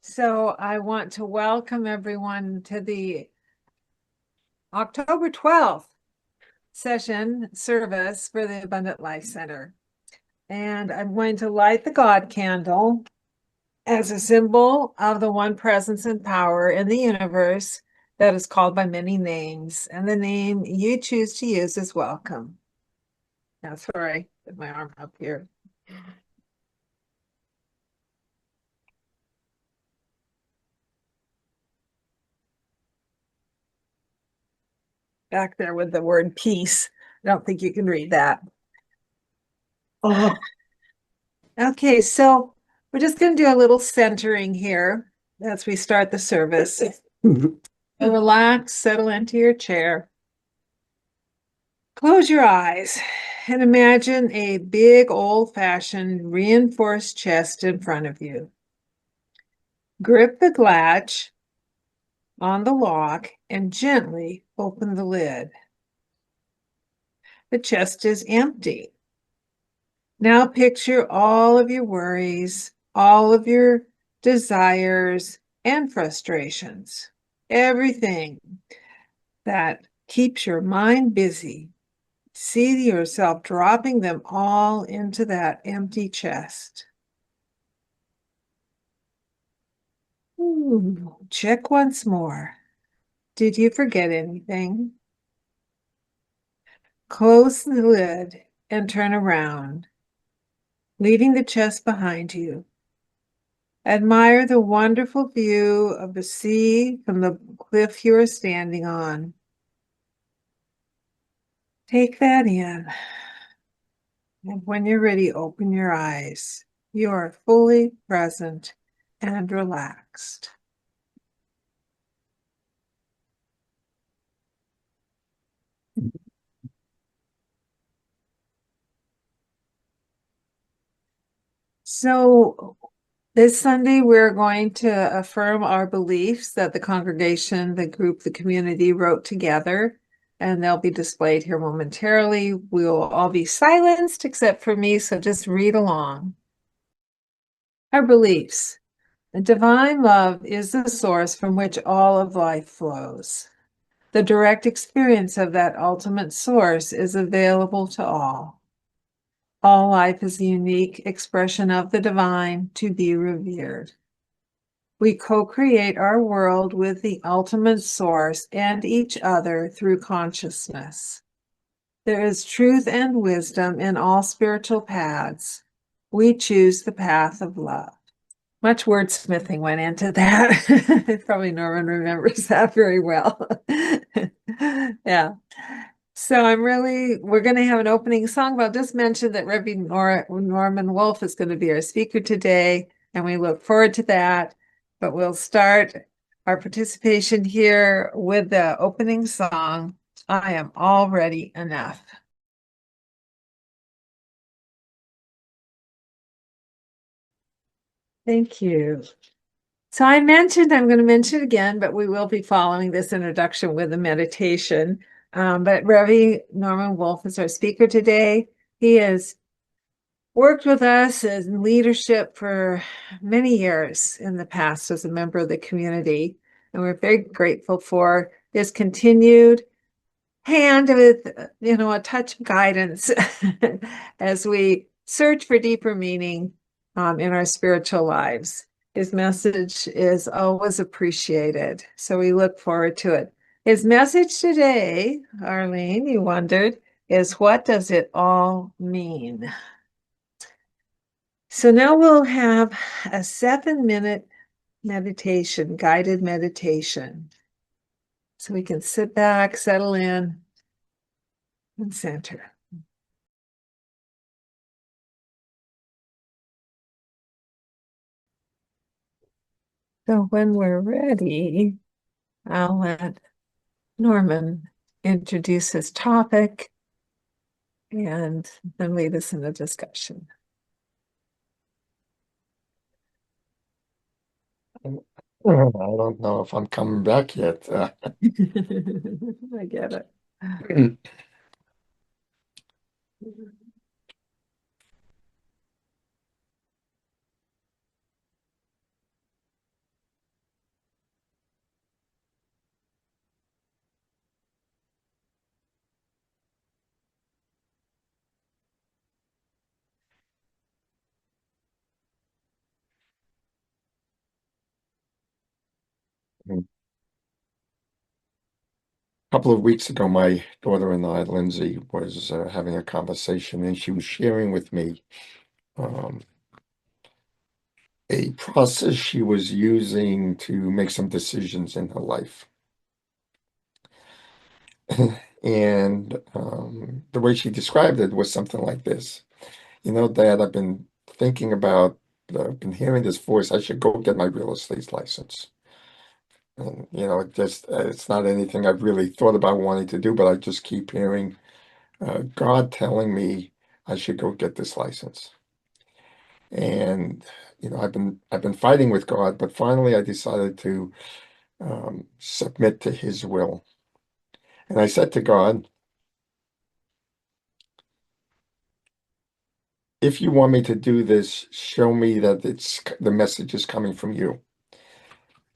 So I want to welcome everyone to the October 12th session service for the Abundant Life Center. And I'm going to light the God candle as a symbol of the one presence and power in the universe that is called by many names. And the name you choose to use is welcome. That's where I put my arm up here. Back there with the word peace. I don't think you can read that. Oh. Okay, so we're just going to do a little centering here as we start the service. So relax, settle into your chair. Close your eyes and imagine a big old-fashioned reinforced chest in front of you. Grip the latch on the lock and gently open the lid. The chest is empty. Now picture all of your worries, all of your desires and frustrations, everything that keeps your mind busy. See yourself dropping them all into that empty chest. Check once more. Did you forget anything? Close the lid and turn around, leaving the chest behind you. Admire the wonderful view of the sea from the cliff you are standing on. Take that in. And when you're ready, open your eyes. You are fully present and relaxed. So this Sunday, we're going to affirm our beliefs that the congregation, the group, the community wrote together, and they'll be displayed here momentarily. We will all be silenced except for me, so just read along. Our beliefs. The divine love is the source from which all of life flows. The direct experience of that ultimate source is available to all. All life is a unique expression of the divine to be revered. We co-create our world with the ultimate source and each other through consciousness. There is truth and wisdom in all spiritual paths. We choose the path of love. Much wordsmithing went into that. Probably Norman remembers that very well. Yeah. So we're going to have an opening song, but I'll just mention that Ravvi Norman Wolfe is going to be our speaker today, and we look forward to that. But we'll start our participation here with the opening song, I Am Already Enough. Thank you. So I'm going to mention it again, but we will be following this introduction with a meditation. But Ravvi Norman Wolfe is our speaker today. He has worked with us in leadership for many years in the past as a member of the community. And we're very grateful for his continued hand with, a touch of guidance as we search for deeper meaning in our spiritual lives. His message is always appreciated, so we look forward to it. His message today, Arlene, you wondered, is what does it all mean? So now we'll have a 7-minute meditation, guided meditation. So we can sit back, settle in, and center. So when we're ready, I'll let Norman introduce his topic and then lead us in a discussion. I don't know if I'm coming back yet. I get it. A couple of weeks ago, my daughter and I, Lindsay, was having a conversation, and she was sharing with me um, a process she was using to make some decisions in her life. And the way she described it was something like this. Dad, I've been thinking about, I've been hearing this voice. I should go get my real estate license. And, it's not anything I've really thought about wanting to do, but I just keep hearing God telling me I should go get this license. And, I've been fighting with God, but finally I decided to submit to his will. And I said to God, if you want me to do this, show me that the message is coming from you.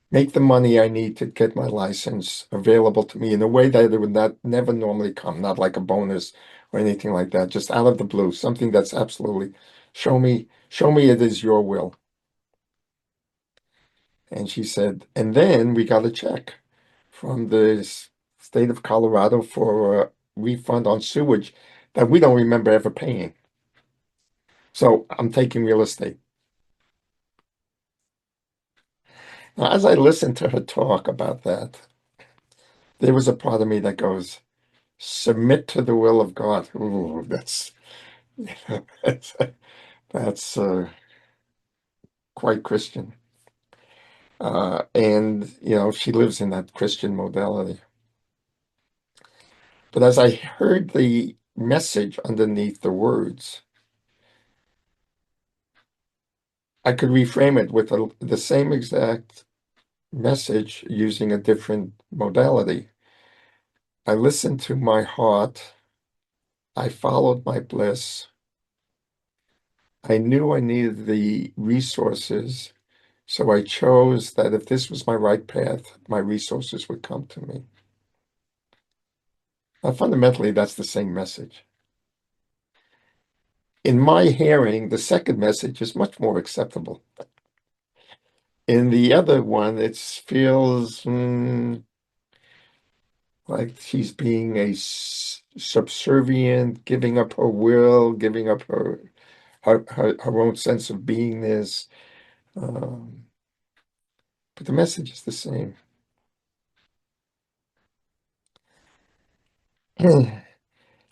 Make the money I need to get my license available to me in a way that it would not never normally come, not like a bonus or anything like that, just out of the blue, something that's absolutely show me it is your will. And she said, and then we got a check from the state of Colorado for a refund on sewage that we don't remember ever paying. So I'm taking real estate. Now, as I listened to her talk about that, there was a part of me that goes, submit to the will of God. Ooh, that's, that's quite Christian. And, she lives in that Christian modality. But as I heard the message underneath the words, I could reframe it with the same exact message using a different modality. I listened to my heart. I followed my bliss. I knew I needed the resources, so I chose that if this was my right path, my resources would come to me. Now, fundamentally, that's the same message. In my hearing, the second message is much more acceptable. In the other one, it feels like she's being subservient, giving up her will, giving up her own sense of beingness. Um, but the message is the same.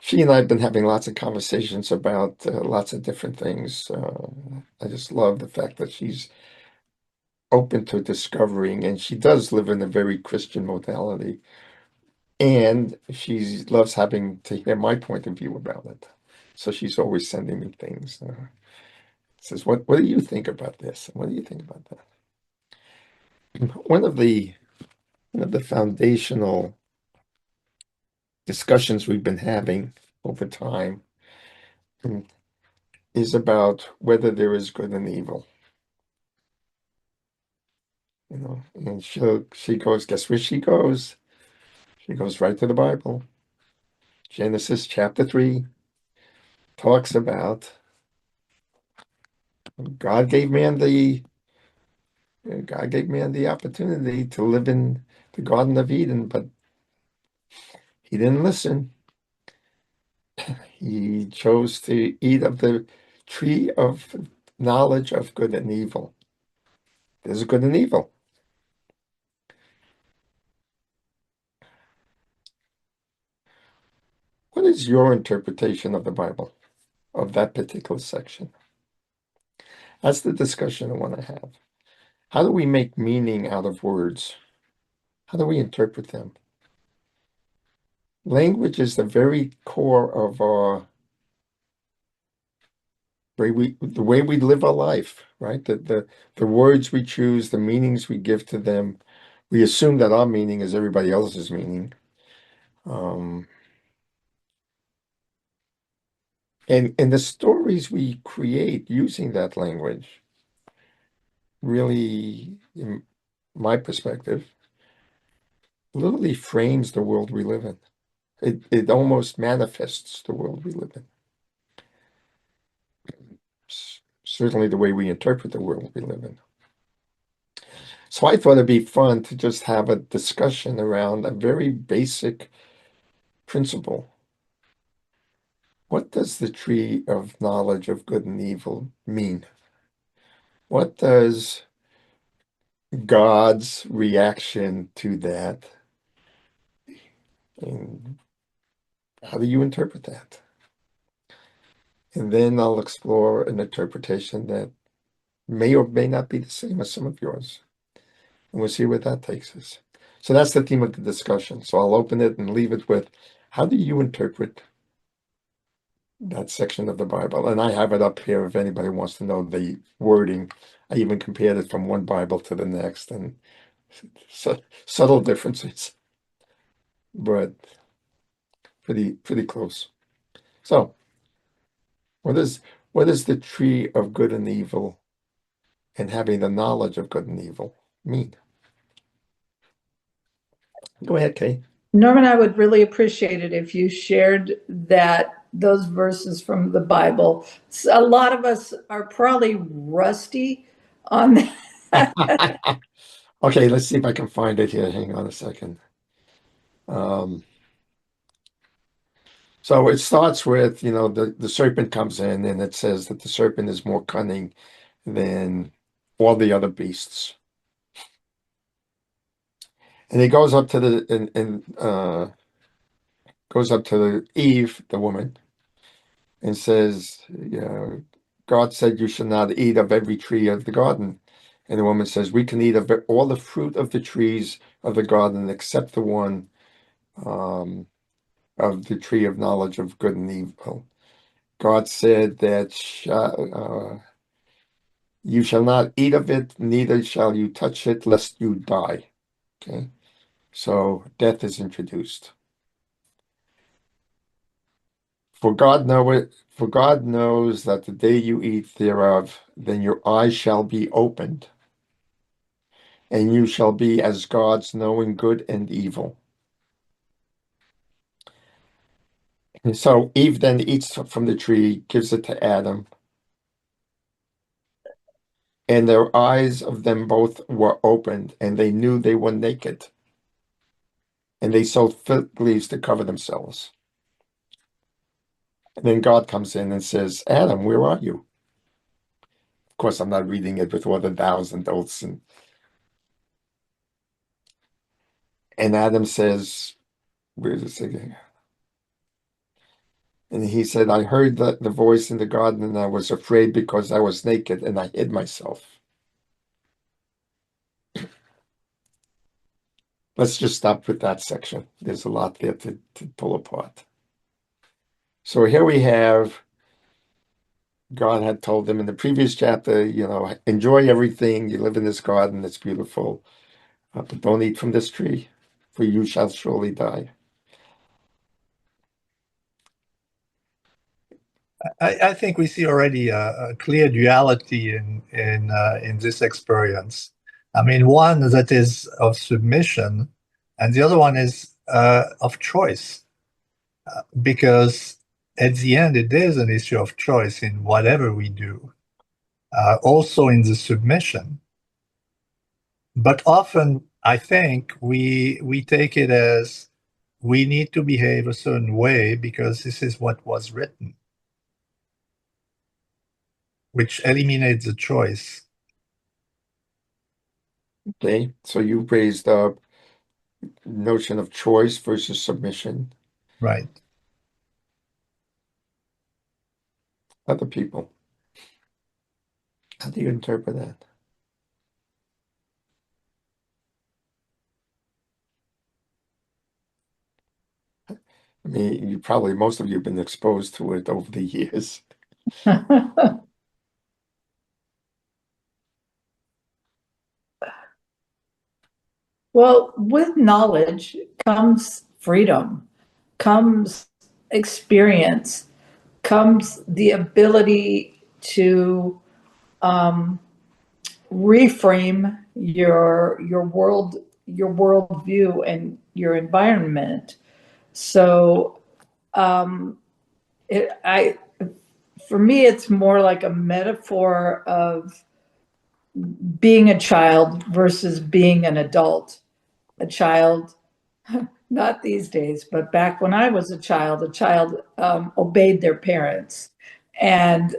She and I have been having lots of conversations about lots of different things. I just love the fact that she's open to discovering, and she does live in a very Christian modality. And she loves having to hear my point of view about it. So she's always sending me things. Says, what do you think about this? What do you think about that? One of the foundational discussions we've been having over time is about whether there is good and evil. And she goes, guess where she goes? She goes right to the Bible. Genesis chapter 3 talks about God gave man the God gave man the opportunity to live in the Garden of Eden, but he didn't listen. He chose to eat of the tree of knowledge of good and evil. There's good and evil. What is your interpretation of the Bible, of that particular section? That's the discussion I want to have. How do we make meaning out of words? How do we interpret them? Language is the very core of the way we live our life, right? The words we choose, the meanings we give to them. We assume that our meaning is everybody else's meaning. Um, and the stories we create using that language really, in my perspective, literally frames the world we live in. It almost manifests the world we live in. Certainly the way we interpret the world we live in. So I thought it'd be fun to just have a discussion around a very basic principle. What does the tree of knowledge of good and evil mean? What does God's reaction to that, and how do you interpret that? And then I'll explore an interpretation that may or may not be the same as some of yours. And we'll see where that takes us. So that's the theme of the discussion. So I'll open it and leave it with, how do you interpret that section of the Bible? And I have it up here if anybody wants to know the wording. I even compared it from one Bible to the next, and subtle differences, but pretty close. So what is the tree of good and evil and having the knowledge of good and evil mean? Go ahead, Kay. Norman, I would really appreciate it if you shared those verses from the Bible. A lot of us are probably rusty on that. Okay, let's see if I can find it here. Hang on a second. So it starts with, the serpent comes in and it says that the serpent is more cunning than all the other beasts. And he goes up to Eve, the woman, and says, God said you should not eat of every tree of the garden. And the woman says, we can eat of all the fruit of the trees of the garden except the one of the tree of knowledge of good and evil. God said that you shall not eat of it, neither shall you touch it, lest you die. Okay, so death is introduced. For God knows that the day you eat thereof, then your eyes shall be opened, and you shall be as gods, knowing good and evil. And so Eve then eats from the tree, gives it to Adam, and their eyes of them both were opened, and they knew they were naked, and they sewed fig leaves to cover themselves. And then God comes in and says, Adam, where are you? Of course, I'm not reading it with all the thous and oaths. And Adam says, where is it again? And he said, I heard the voice in the garden, and I was afraid because I was naked, and I hid myself. Let's just stop with that section. There's a lot there to pull apart. So here we have, God had told them in the previous chapter, enjoy everything. You live in this garden. It's beautiful. But don't eat from this tree, for you shall surely die. I think we see already a clear duality in this experience. I mean, one that is of submission, and the other one is of choice, because at the end, it is an issue of choice in whatever we do, also in the submission. But often, I think we take it as we need to behave a certain way because this is what was written, which eliminates the choice. Okay, so you raised up notion of choice versus submission. Right. Other people, how do you interpret that? I mean, most of you have been exposed to it over the years. Well, with knowledge comes freedom, comes experience, comes the ability to reframe your worldview and your environment. So for me, it's more like a metaphor of being a child versus being an adult. A child, not these days, but back when I was a child obeyed their parents and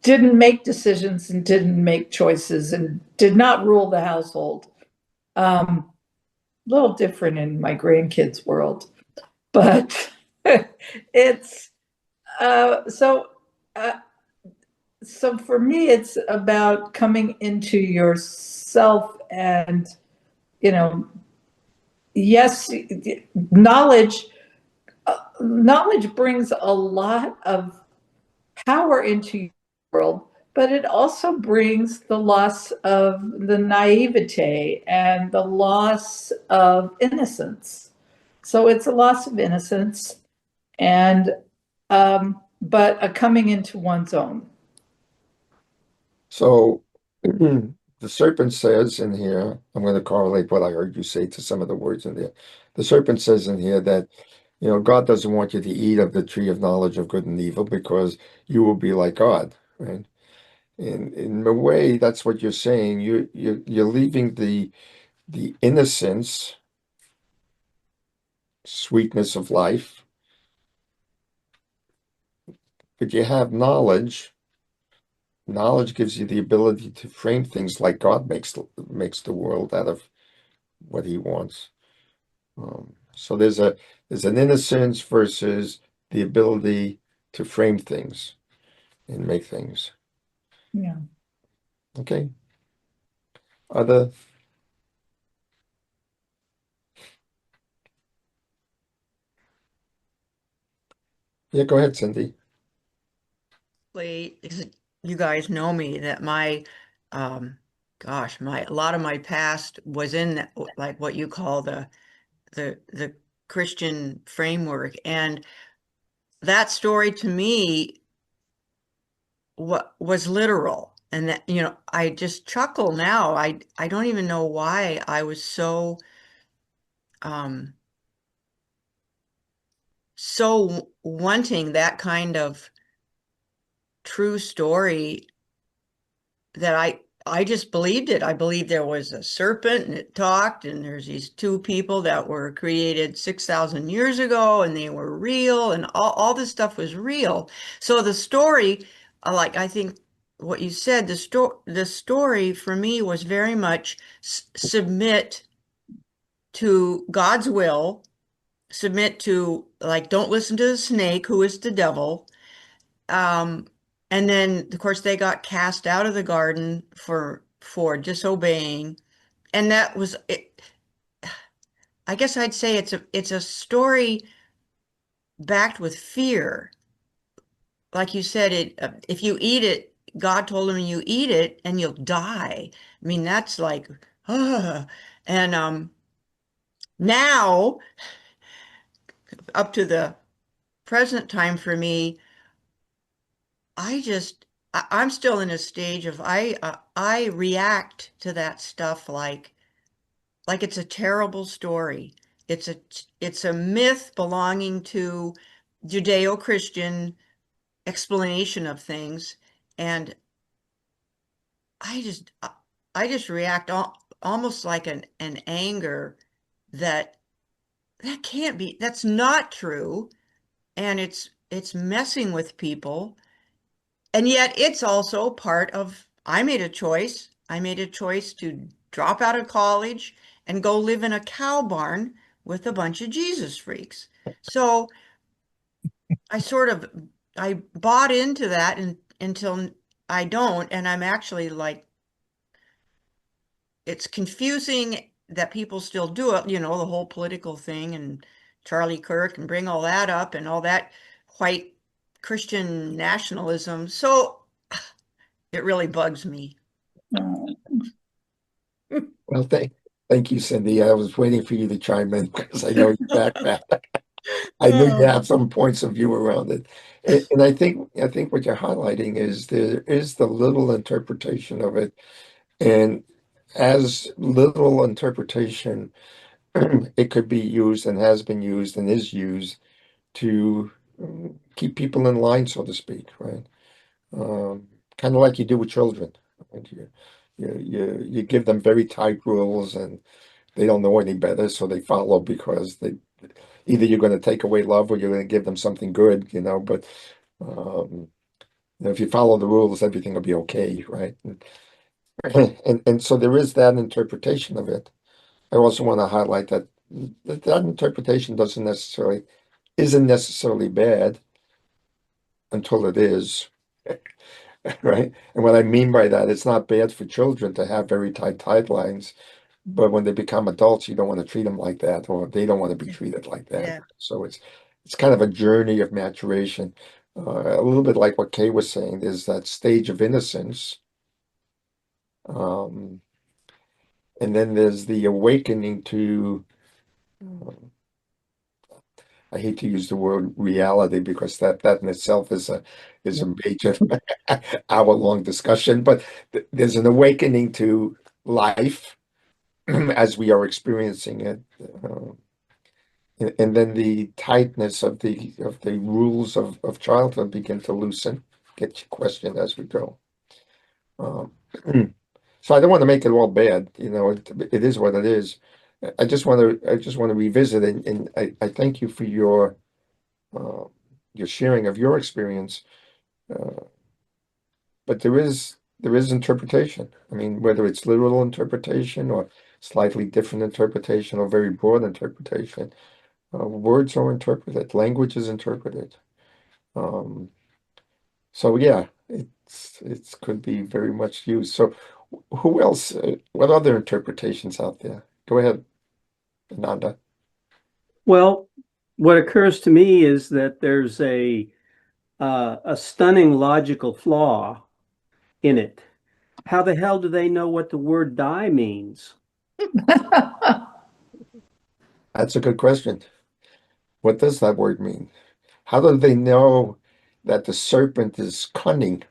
didn't make decisions and didn't make choices and did not rule the household. A little different in my grandkids' world, but it's so. So for me, it's about coming into yourself and, you know, yes, knowledge knowledge brings a lot of power into your world, but it also brings the loss of the naivete and the loss of innocence. So it's a loss of innocence and but a coming into one's own. So the serpent says in here, I'm going to correlate what I heard you say to some of the words in there. The serpent says in here that, God doesn't want you to eat of the tree of knowledge of good and evil because you will be like God, right? And in a way, that's what you're saying. You're leaving the innocence, sweetness of life, but you have knowledge. Knowledge gives you the ability to frame things like God makes the world out of what He wants. So there's an innocence versus the ability to frame things and make things. Yeah. Okay. Other. Yeah, go ahead, Cindy. You guys know me that a lot of my past was in like what you call the Christian framework, and that story to me what was literal. And that, I just chuckle now. I don't even know why I was um so wanting that kind of true story that I just believed it. I believed there was a serpent and it talked, and there's these two people that were created 6,000 years ago and they were real, and all this stuff was real. So the story, I think what you said, the story for me was very much submit to God's will, submit to, like, don't listen to the snake, who is the devil. And then, of course, they got cast out of the garden for disobeying. And that was it. I guess I'd say it's a story backed with fear. Like you said, if you eat it, God told him you eat it and you'll die. I mean, that's like, and now up to the present time for me, I'm still in a stage of I react to that stuff like it's a terrible story. It's a myth belonging to Judeo-Christian explanation of things, and I just I just react almost like an anger that can't be, that's not true, and it's messing with people. And yet it's also part of, I made a choice. I made a choice to drop out of college and go live in a cow barn with a bunch of Jesus freaks. So I bought into that until I don't. And I'm actually like, it's confusing that people still do it, the whole political thing and Charlie Kirk and bring all that up and all that white Christian nationalism. So it really bugs me. Well, thank you, Cindy. I was waiting for you to chime in because I know your background. I knew you have some points of view around it. And I think what you're highlighting is there is the little interpretation of it. And as little interpretation, it could be used and has been used and is used to keep people in line, so to speak, right? Kind of like you do with children. And you give them very tight rules, and they don't know any better, so they follow because they either you're going to take away love or you're going to give them something good, But if you follow the rules, everything will be okay, right? And so there is that interpretation of it. I also want to highlight that interpretation isn't necessarily bad until it is, right? And what I mean by that, it's not bad for children to have very tight guidelines, but when they become adults, you don't want to treat them like that, or they don't want to be treated like that. Yeah. So it's kind of a journey of maturation, a little bit like what Kay was saying. There's that stage of innocence, and then there's the awakening to. I hate to use the word reality because that in itself is a major hour-long discussion, but there's an awakening to life as we are experiencing it. And then the tightness of the rules of childhood begin to loosen, get questioned as we go. Um, so I don't want to make it all bad, it is what it is. I just want to revisit it, and I thank you for your sharing of your experience. But there is interpretation. I mean, whether it's literal interpretation or slightly different interpretation or very broad interpretation. Words are interpreted, language is interpreted. Um, so yeah, it could be very much used. So who else? What other interpretations out there? Go ahead, Ananda. Well, what occurs to me is that there's a stunning logical flaw in it. How the hell do they know what the word die means? That's a good question. What does that word mean? How do they know that the serpent is cunning?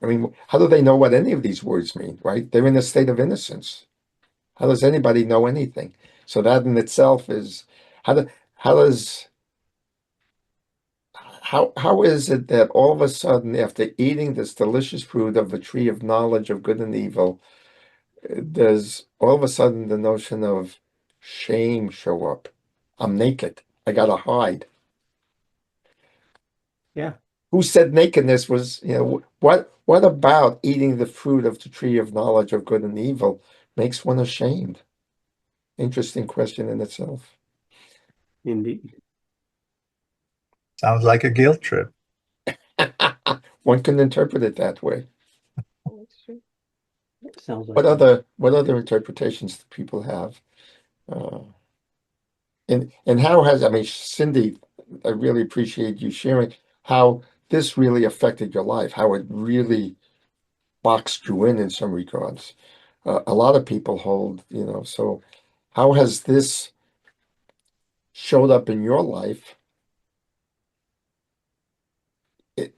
I mean, how do they know what any of these words mean, right? They're in a state of innocence. How does anybody know anything? So that in itself is how do, how does how is it that all of a sudden, after eating this delicious fruit of the tree of knowledge of good and evil, does all of a sudden the notion of shame show up? I'm naked. I gotta hide. Yeah. Who said nakedness was, what about eating the fruit of the tree of knowledge of good and evil makes one ashamed? Interesting question in itself. Indeed. Sounds like a guilt trip. One can interpret it that way. Sounds like What other interpretations do people have? And how I mean, Cindy, I really appreciate you sharing how this really affected your life, how it really boxed you in some regards. A lot of people hold, so how has this showed up in your life?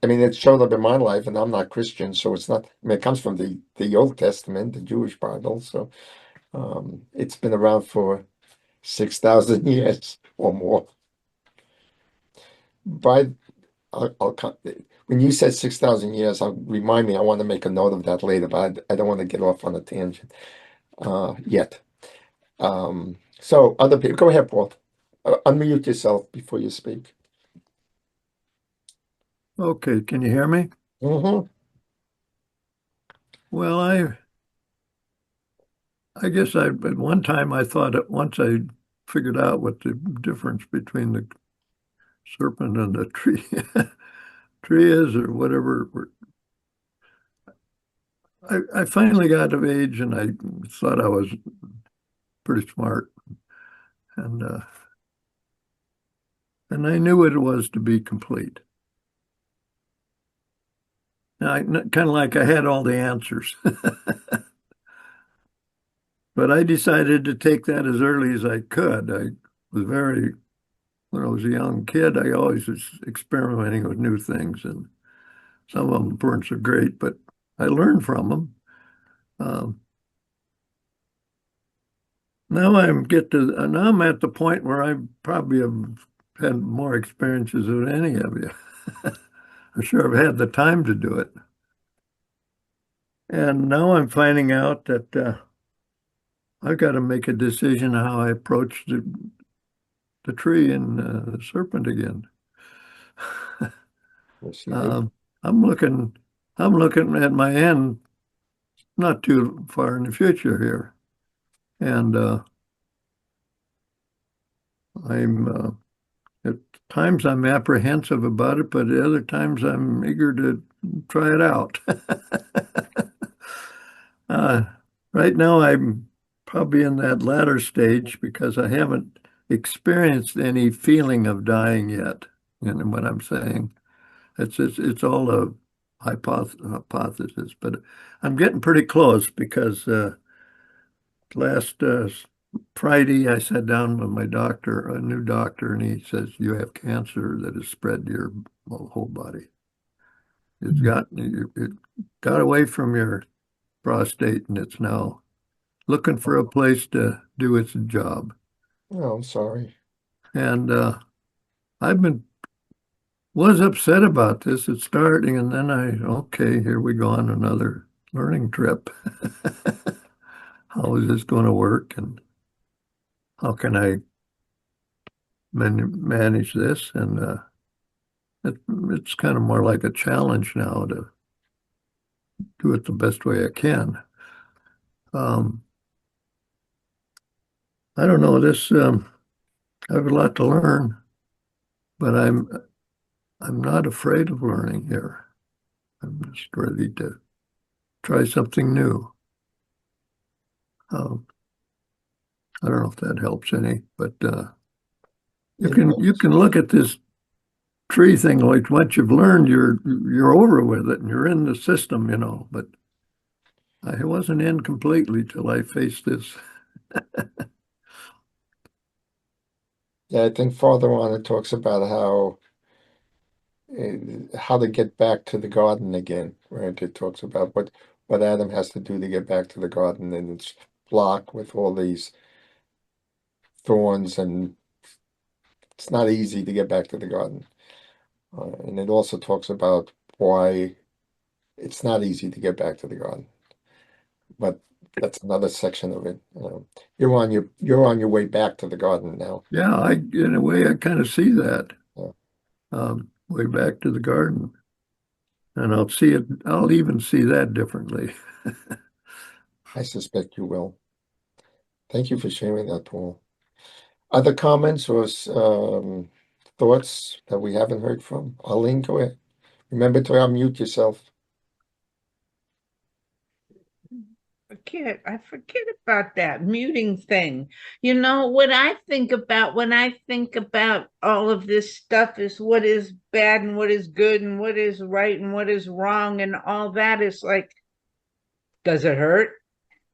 I mean, it showed up in my life, and I'm not Christian, so it's not. I mean, it comes from the Old Testament, the Jewish Bible, so it's been around for 6,000 years or more. By when you said 6,000 years, remind me. I want to make a note of that later, but I don't want to get off on a tangent yet. So other people, go ahead, Paul. Unmute yourself before you speak. Okay, can you hear me? Mm-hmm. Well, I guess at one time I thought that once I figured out what the difference between the serpent and the tree tree is or whatever. I finally got of age and I thought I was pretty smart. And I knew what it was to be complete. Now, kind of like I had all the answers. But I decided to take that as early as I could. When I was a young kid, I always was experimenting with new things, and some of them weren't so great, but I learned from them. Now I'm at the point where I probably have had more experiences than any of you. I'm sure I've had the time to do it. And now I'm finding out that I've got to make a decision how I approach the tree and the serpent again. Yes, you do. Um, I'm looking at my end not too far in the future here. And I'm at times I'm apprehensive about it, but at other times I'm eager to try it out. Uh, right now, I'm probably in that latter stage because I haven't experienced any feeling of dying yet. You know what I'm saying? It's all a hypothesis, but I'm getting pretty close because last Friday I sat down with my doctor, a new doctor, and he says you have cancer that has spread to your whole body. It got away from your prostate, and it's now looking for a place to do its job. Oh, I'm sorry. And I've been was upset about this at starting, and then okay, here we go on another learning trip. How is this going to work, and how can I manage this? And it's kind of more like a challenge now to do it the best way I can. Um, I don't know this. I have a lot to learn, but I'm not afraid of learning here. I'm just ready to try something new. Um, I don't know if that helps any, but you can look at this tree thing like once you've learned, you're over with it and you're in the system, you know. But I wasn't in completely till I faced this. Yeah, I think farther on it talks about how to get back to the garden again, right? It talks about what Adam has to do to get back to the garden, and it's blocked with all these thorns, and it's not easy to get back to the garden. And it also talks about why it's not easy to get back to the garden, but that's another section of it. You're on your way back to the garden now. Yeah, in a way I kind of see that Yeah. way back to the garden, and I'll see it. I'll even see that differently. I suspect you will. Thank you for sharing that, Paul. Other comments or thoughts that we haven't heard from? Arlene, go ahead. Remember to unmute yourself. I forget about that muting thing. You know, what I think about when I think about all of this stuff is what is bad and what is good and what is right and what is wrong and all that is like, does it hurt?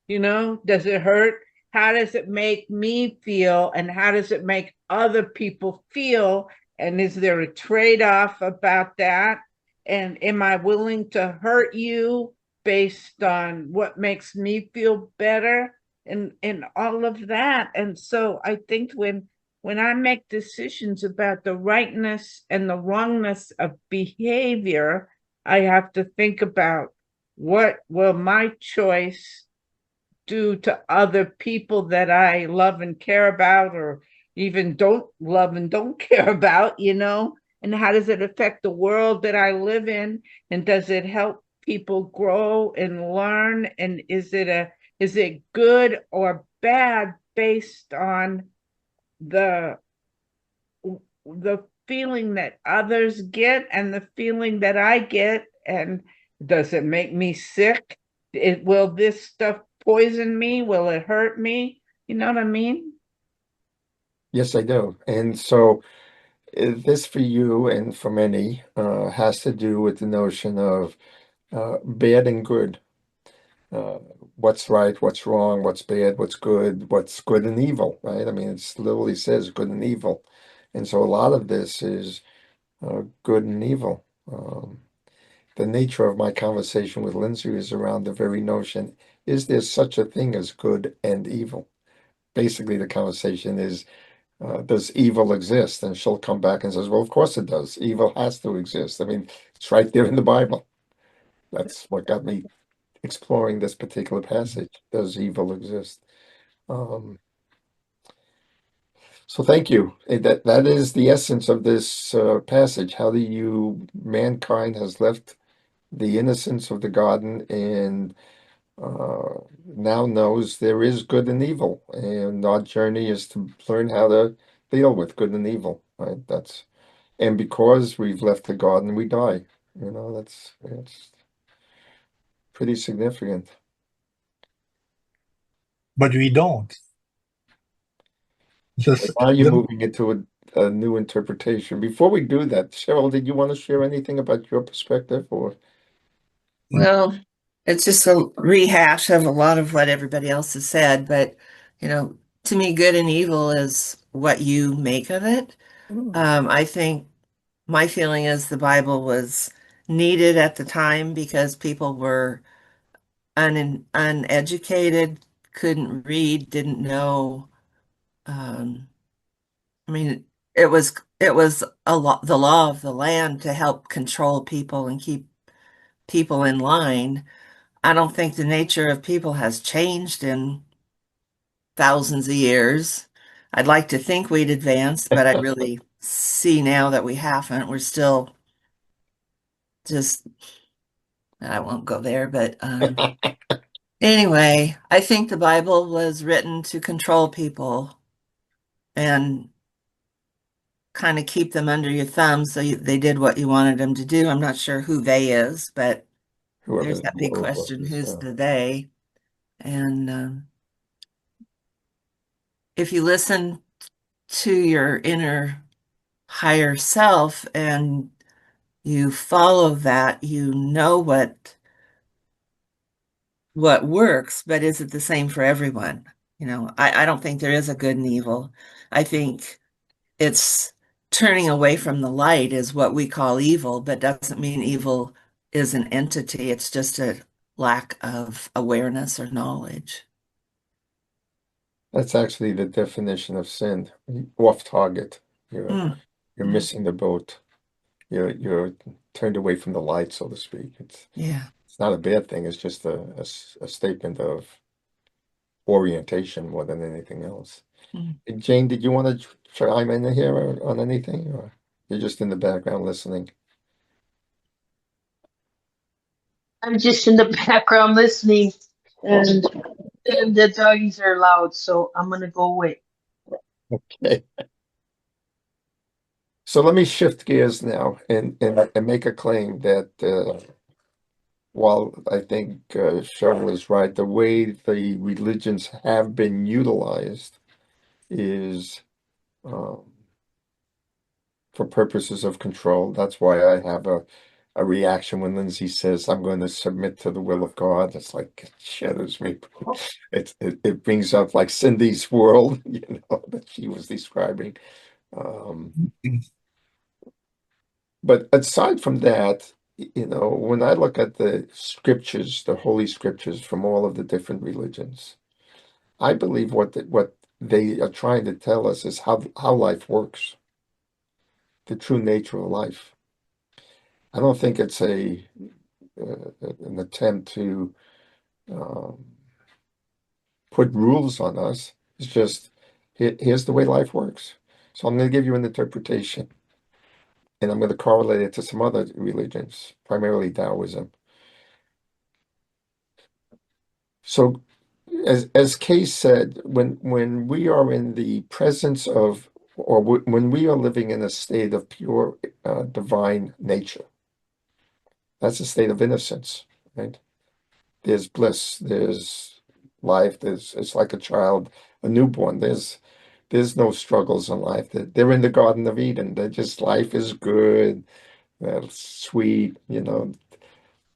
You know, does it hurt? How does it make me feel? And how does it make other people feel? And is there a trade-off about that? And am I willing to hurt you based on what makes me feel better? And all of that. And so I think when I make decisions about the rightness and the wrongness of behavior, I have to think about what will my choice do to other people that I love and care about, or even don't love and don't care about, you know? And how does it affect the world that I live in? And does it help people grow and learn? And is it good or bad based on the the feeling that others get and the feeling that I get? And does it make me sick? Will this stuff poison me? Will it hurt me? You know what I mean? Yes, I do. And so this for you and for many has to do with the notion of bad and good. Uh, what's right, what's wrong, what's bad, what's good and evil, right? I mean, it literally says good and evil. And so a lot of this is good and evil. The nature of my conversation with Lindsay is around the very notion, is there such a thing as good and evil? Basically, the conversation is, does evil exist? And she'll come back and says, well, of course it does. Evil has to exist. I mean, it's right there in the Bible. That's what got me exploring this particular passage. Does evil exist? So thank you. That is the essence of this passage. How mankind has left the innocence of the garden and now knows there is good and evil, and our journey is to learn how to deal with good and evil. Right? And because we've left the garden, we die. That's pretty significant. But we don't. Just Now you're moving into a new interpretation. Before we do that, Cheryl, did you want to share anything about your perspective, or? Well, it's just a rehash of a lot of what everybody else has said, but to me, good and evil is what you make of it. I think my feeling is the Bible was needed at the time because people were uneducated, couldn't read, didn't know. I mean, it was the law of the land to help control people and keep people in line. I don't think the nature of people has changed in thousands of years. I'd like to think we'd advanced, but I really see now that we haven't. We're still just, I won't go there, but anyway, I think the Bible was written to control people and kind of keep them under your thumb so they did what you wanted them to do. I'm not sure who they is, but there's that big question, who's the they? And if you listen to your inner higher self and you follow that, you know what works, but is it the same for everyone? I don't think there is a good and evil. I think it's turning away from the light is what we call evil, but doesn't mean evil is an entity. It's just a lack of awareness or knowledge. That's actually the definition of sin. Off target. You're Yeah. missing the boat. You're turned away from the light, so to speak. It's not a bad thing. It's just a statement of orientation more than anything else. Jane, did you want to chime in here on anything, or you're just in the background listening? I'm just in the background listening, and the doggies are loud, so I'm gonna go away. Okay. So let me shift gears now and make a claim that while I think Cheryl is right, the way the religions have been utilized is for purposes of control. That's why I have a reaction when Lindsay says, I'm going to submit to the will of God. It's like, it shatters me. It brings up like Cindy's world, that she was describing. But aside from that, when I look at the scriptures, the holy scriptures from all of the different religions, I believe what they are trying to tell us is how life works, the true nature of life. I don't think it's an attempt to put rules on us. It's just, here's the way life works. So I'm going to give you an interpretation, and I'm going to correlate it to some other religions, primarily Taoism. So, as Kay said, when we are in the presence of, or when we are living in a state of pure divine nature, that's a state of innocence, right? There's bliss, there's life, it's like a child, a newborn. There's no struggles in life. They're in the Garden of Eden. They're just, life is good, sweet,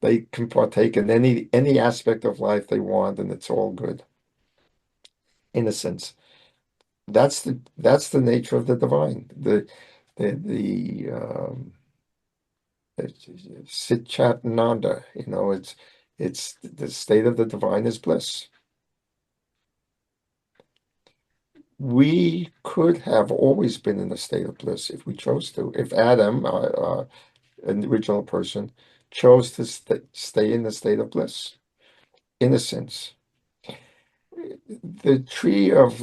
they can partake in any aspect of life they want, and it's all good. Innocence. That's the nature of the divine. The Sit Chat Nanda, it's the state of the divine is bliss. We could have always been in a state of bliss if we chose to. If Adam, an original person, chose to stay in the state of bliss. innocence. The tree of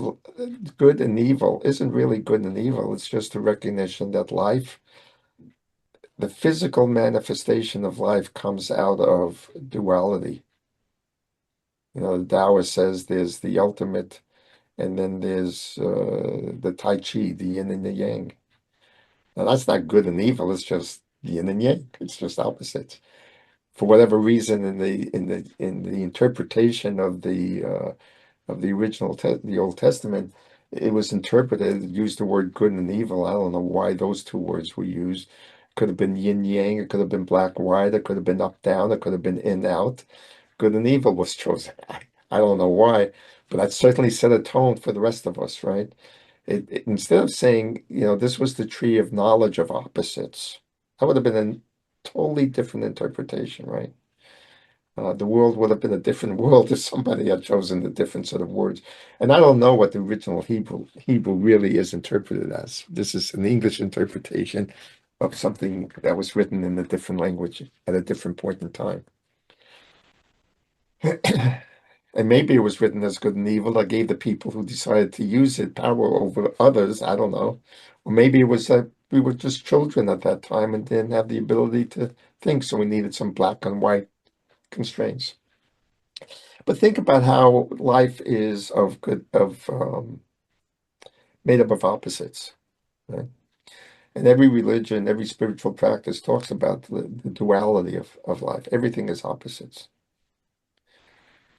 good and evil isn't really good and evil. It's just a recognition that life, the physical manifestation of life, comes out of duality. The Taoist says there's the ultimate, and then there's the Tai Chi, the yin and the yang. Now, that's not good and evil. It's just yin and yang. It's just opposites. For whatever reason, in the interpretation of the original the Old Testament, it was interpreted, used the word good and evil. I don't know why those two words were used. Could have been yin yang. It could have been black white. It could have been up down. It could have been in out. Good and evil was chosen. I don't know why, but that certainly set a tone for the rest of us, right? Instead of saying, this was the tree of knowledge of opposites, that would have been a totally different interpretation, right? The world would have been a different world if somebody had chosen a different set of words. And I don't know what the original Hebrew really is interpreted as. This is an English interpretation of something that was written in a different language at a different point in time. And maybe it was written as good and evil that gave the people who decided to use it power over others. I don't know. Or maybe it was that we were just children at that time and didn't have the ability to think, so we needed some black and white constraints. But think about how life is made up of opposites, right? And every religion, every spiritual practice talks about the duality of life. Everything is opposites.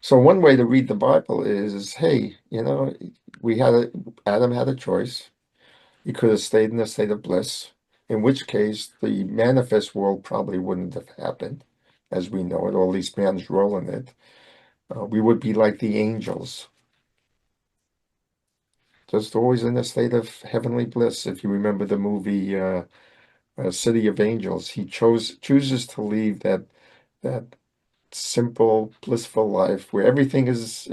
So one way to read the Bible is, hey, Adam had a choice. He could have stayed in a state of bliss, in which case the manifest world probably wouldn't have happened as we know it, or at least man's role in it. We would be like the angels, just always in a state of heavenly bliss. If you remember the movie City of Angels, he chooses to leave that simple, blissful life where everything is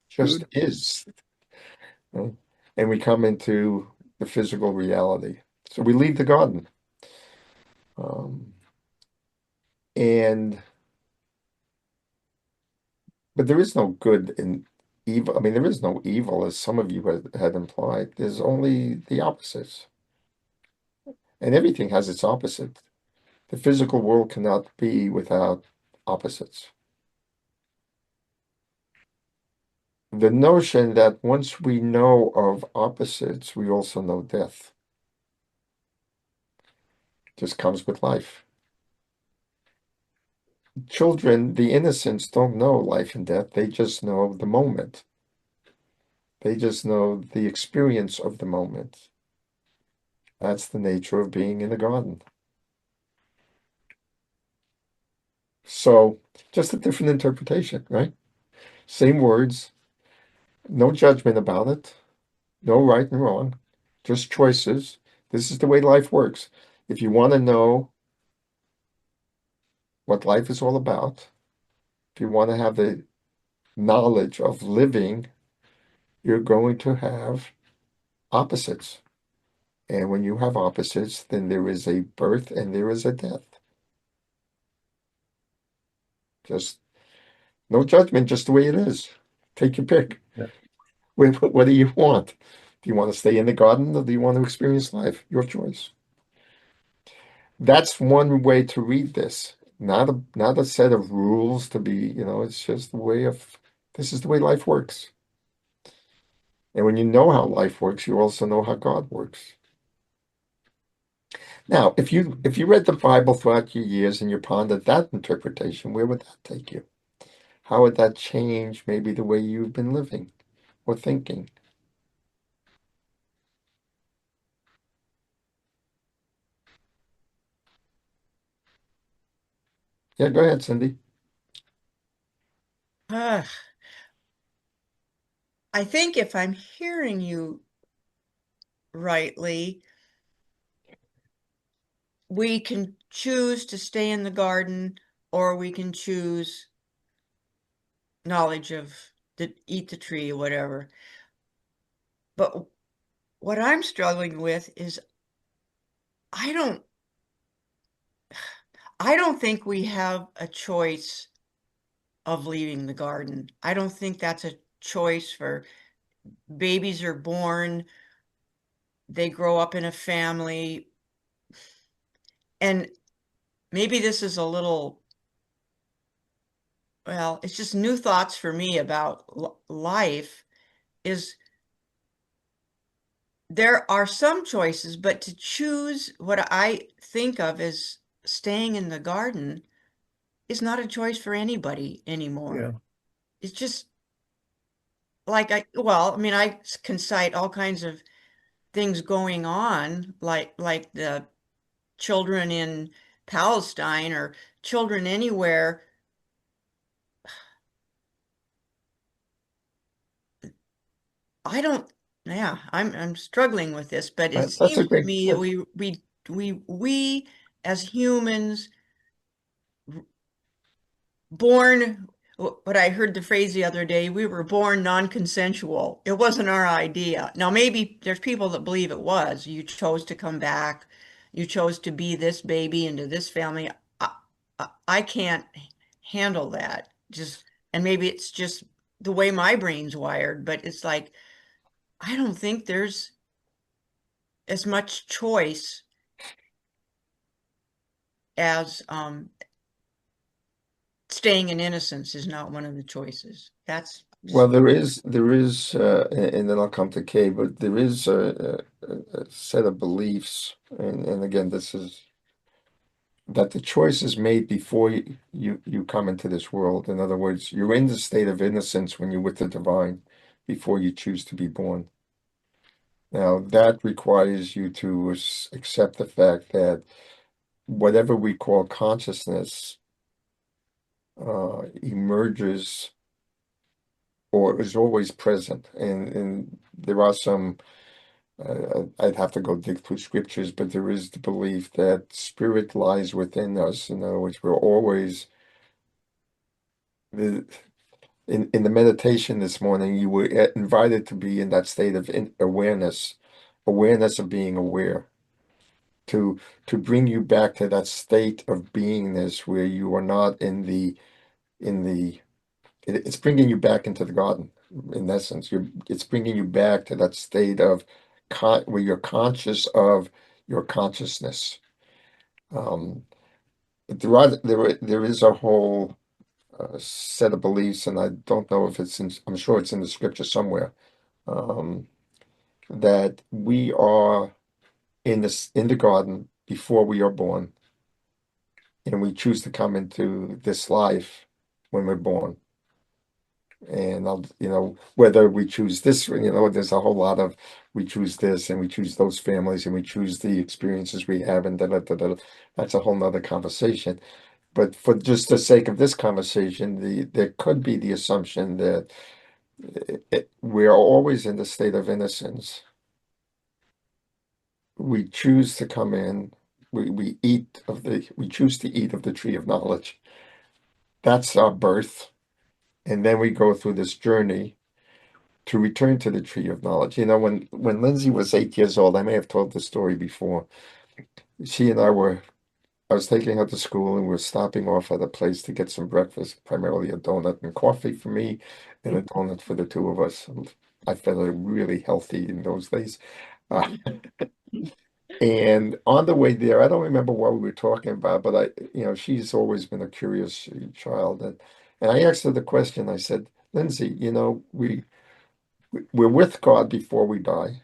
just is. Right? And we come into the physical reality. So we leave the garden. And but there is no good in evil. I mean, there is no evil, as some of you had implied. There's only the opposites. And everything has its opposite. The physical world cannot be without opposites. The notion that once we know of opposites, we also know death just comes with life. Children, the innocents, don't know life and death. They just know the moment. They just know the experience of the moment. That's the nature of being in the garden. So, just a different interpretation, right? Same words, no judgment about it, no right and wrong, just choices. This is the way life works. If you want to know what life is all about, if you want to have the knowledge of living, you're going to have opposites. And when you have opposites, then there is a birth and there is a death. Just no judgment, just the way it is. Take your pick. Yeah. What do you want? Do you want to stay in the garden or do you want to experience life? Your choice. That's one way to read this. Not a set of rules to be, it's just this is the way life works. And when you know how life works, you also know how God works. Now, if you read the Bible throughout your years and you pondered that interpretation, where would that take you? How would that change maybe the way you've been living or thinking? Yeah, go ahead, Cindy. I think if I'm hearing you rightly, we can choose to stay in the garden, or we can choose knowledge of eat the tree or whatever. But what I'm struggling with is I don't think we have a choice of leaving the garden. I don't think that's a choice for babies are born, they grow up in a family, and maybe this is a little, well, it's just new thoughts for me about life is there are some choices, but to choose what I think of as staying in the garden is not a choice for anybody anymore. Yeah. It's just like I can cite all kinds of things going on, like the children in Palestine or children anywhere. I don't, yeah, I'm struggling with this, but it That's a seems to great. me that we as humans born, what I heard the phrase the other day, we were born non-consensual. It wasn't our idea. Now, maybe there's people that believe it was. You chose to come back. You chose to be this baby into this family. I can't handle that. And maybe it's just the way my brain's wired, but it's like, I don't think there's as much choice as staying in innocence is not one of the choices. That's Well, there is, and then I'll come to Kay, but there is a set of beliefs, and again, this is that the choice is made before you come into this world. In other words, you're in the state of innocence when you're with the divine, before you choose to be born. Now, that requires you to accept the fact that whatever we call consciousness emerges or is always present. And there are some, I'd have to go dig through scriptures, but there is the belief that spirit lies within us. In other words, we're always, the, in the meditation this morning, you were invited to be in that state of awareness of being aware. To bring you back to that state of beingness where you are not it's bringing you back into the garden. In essence, it's bringing you back to that state of where you're conscious of your consciousness. But there is a whole set of beliefs, and I don't know if I'm sure it's in the scripture somewhere, um, that we are in the garden before we are born, and we choose to come into this life when we're born. And whether we choose this, there's a whole lot of we choose this and we choose those families and we choose the experiences we have and that's a whole nother conversation. But for just the sake of this conversation, there could be the assumption that we are always in the state of innocence. We choose to come in, we choose to eat of the tree of knowledge. That's our birth. And then we go through this journey to return to the tree of knowledge. When Lindsay was 8 years old, I may have told the story before. I was taking her to school and we were stopping off at a place to get some breakfast, primarily a donut and coffee for me and a donut for the two of us. I felt really healthy in those days. And on the way there, I don't remember what we were talking about, but she's always been a curious child. And I asked her the question, I said, Lindsay, we're with God before we die.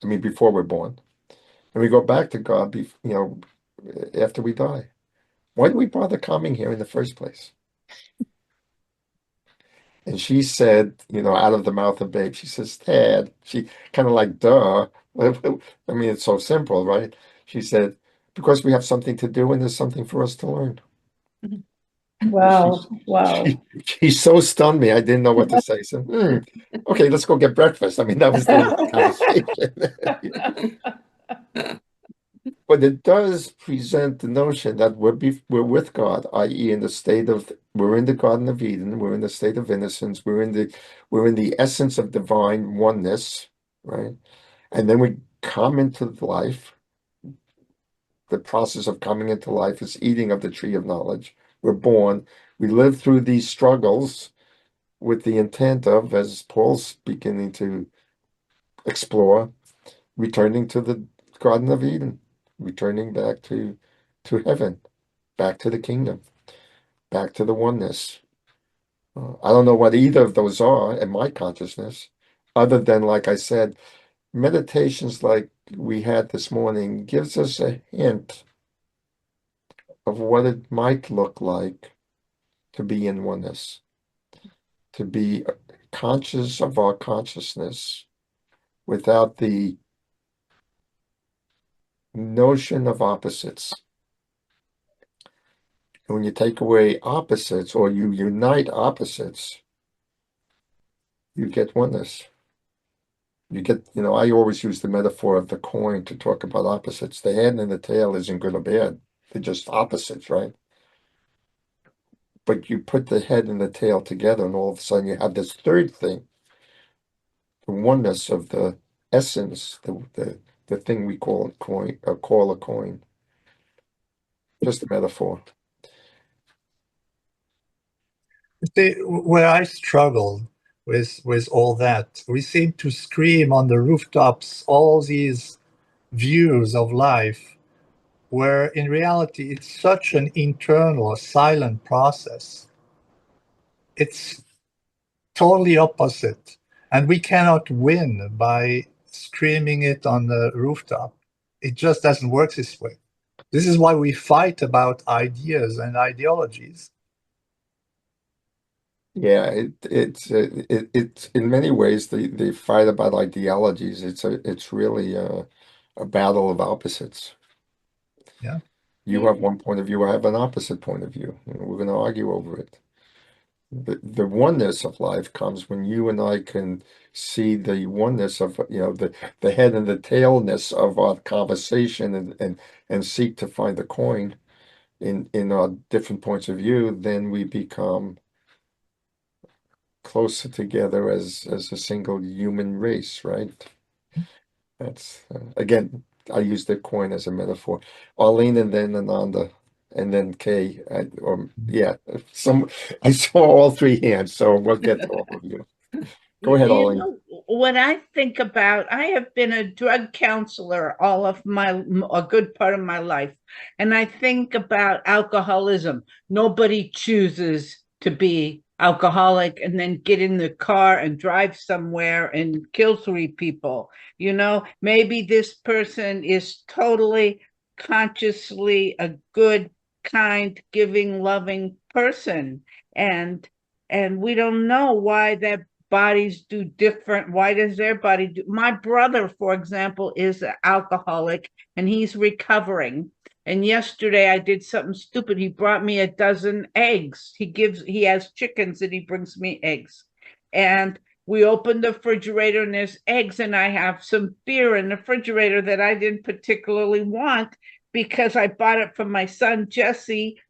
I mean, before we're born. And we go back to God, after we die. Why do we bother coming here in the first place? And she said, out of the mouth of babe, she says, Dad, she kind of like, duh. I mean, it's so simple, right? She said, because we have something to do and there's something for us to learn. Wow. Wow. She so stunned me, I didn't know what to say. So, okay, let's go get breakfast. I mean, that was the end of the conversation. But it does present the notion that we're with God, i.e., we're in the Garden of Eden, we're in the state of innocence, we're in the essence of divine oneness, right? And then we come into life. The process of coming into life is eating of the tree of knowledge, We're born. We live through these struggles with the intent of, as Paul's beginning to explore, returning to the Garden of Eden, returning back to heaven, back to the kingdom, back to the oneness. I don't know what either of those are in my consciousness, other than, like I said, meditations like we had this morning gives us a hint of what it might look like to be in oneness, to be conscious of our consciousness without the notion of opposites. And when you take away opposites or you unite opposites, you get oneness. You get, I always use the metaphor of the coin to talk about opposites. The head and the tail isn't good or bad. They're just opposites, right? But you put the head and the tail together, and all of a sudden you have this third thing, the oneness of the essence, the thing we call a coin, call a coin. Just a metaphor. See, where I struggled with all that, we seem to scream on the rooftops all these views of life, where in reality it's such an internal, silent process. It's totally opposite, and we cannot win by screaming it on the rooftop. It just doesn't work this way. This is why we fight about ideas and ideologies. Yeah, it's in many ways the fight about ideologies. It's really a battle of opposites. Yeah. You have one point of view, I have an opposite point of view, and we're going to argue over it. The oneness of life comes when you and I can see the oneness of the head and the tailness of our conversation and seek to find the coin in our different points of view. Then we become closer together as a single human race, right? That's again, I use the coin as a metaphor. Arlene and then Ananda and then Kay, I saw all three hands, so we'll get to all of you. Go ahead, You Arlene. know, what I think about, I have been a drug counselor all of a good part of my life. And I think about alcoholism. Nobody chooses to be alcoholic and then get in the car and drive somewhere and kill three people. Maybe this person is totally consciously a good, kind, giving, loving person. And we don't know why that bodies do different. Why does their body do? My brother, for example, is an alcoholic and he's recovering. And yesterday I did something stupid. He brought me a dozen eggs. He has chickens and he brings me eggs. And we opened the refrigerator and there's eggs, and I have some beer in the refrigerator that I didn't particularly want because I bought it from my son Jesse,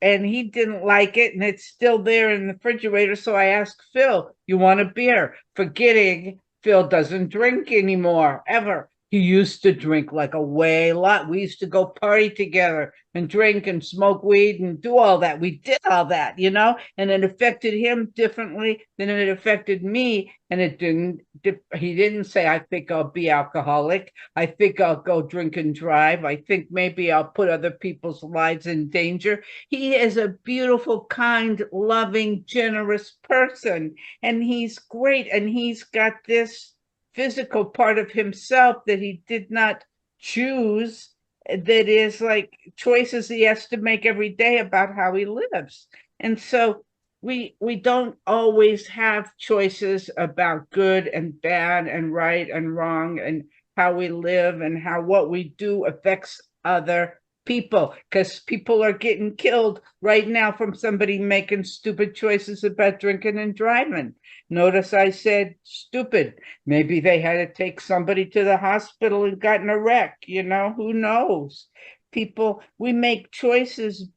and he didn't like it, and it's still there in the refrigerator. So I asked Phil, "You want a beer?" Forgetting Phil doesn't drink anymore, ever. He used to drink like a lot. We used to go party together and drink and smoke weed and do all that. We did all that, and it affected him differently than it affected me. And he didn't say, "I think I'll be alcoholic. I think I'll go drink and drive. I think maybe I'll put other people's lives in danger." He is a beautiful, kind, loving, generous person, and he's great. And he's got this physical part of himself that he did not choose, that is like choices he has to make every day about how he lives. And so we don't always have choices about good and bad and right and wrong, and how we live and how what we do affects other people, because people are getting killed right now from somebody making stupid choices about drinking and driving. Notice I said stupid. Maybe they had to take somebody to the hospital and got in a wreck. Who knows? We make choices